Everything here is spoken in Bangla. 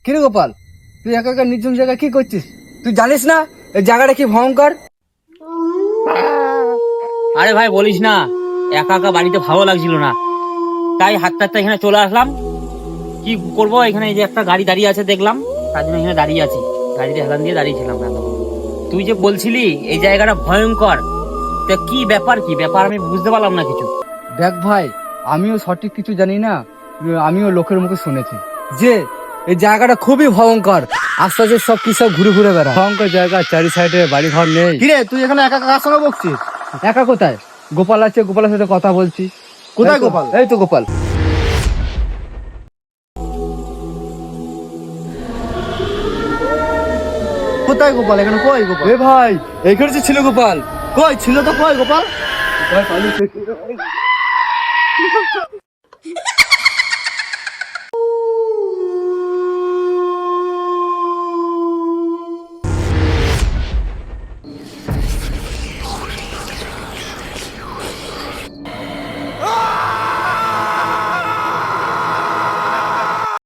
কিরে গোপাল, তুই একা একা নির্জন জায়গায় কি করছিস? তুই জানিস না এই জায়গাটা কি ভয়ঙ্কর? আরে ভাই বলিস না, একা একা বাড়িতে ভালো লাগছিল না, তাই হাঁটতে এখানে চলে আসলাম। কি করব, এখানে এই যে একটা গাড়ি দাঁড়িয়ে আছে দেখলাম, তার জন্য এখানে দাঁড়িয়ে আছি। গাড়িতে হেলান দিয়ে দাঁড়িয়েছিলাম। তুই যে বলছিলি এই জায়গাটা ভয়ঙ্কর, তা কি ব্যাপার, কি ব্যাপার আমি বুঝতে পারলাম না কিছু। দেখ ভাই, আমিও সঠিক কিছু জানি না, আমিও লোকের মুখে শুনেছি যে এই জায়গাটা খুবই ভয়ঙ্কর। আস্তে সব কি সব ঘুরে ঘুরে বেড়ায়। ভয়ঙ্কর জায়গা, চারি সাইডে বাড়ি ঘর নেই। কিরে তুই এখানে একা কার সঙ্গে বকছিস? একা কোথায়? গোপাল আছে, গোপালের সাথে কথা বলছি। কোথায় এই তো, গোপাল? এই তো গোপাল। কোথায় গোপাল? এখানে কই গোপাল? এ ভাই, এইখানে যে ছিল গোপাল। কই ছিল তো, কই গোপাল?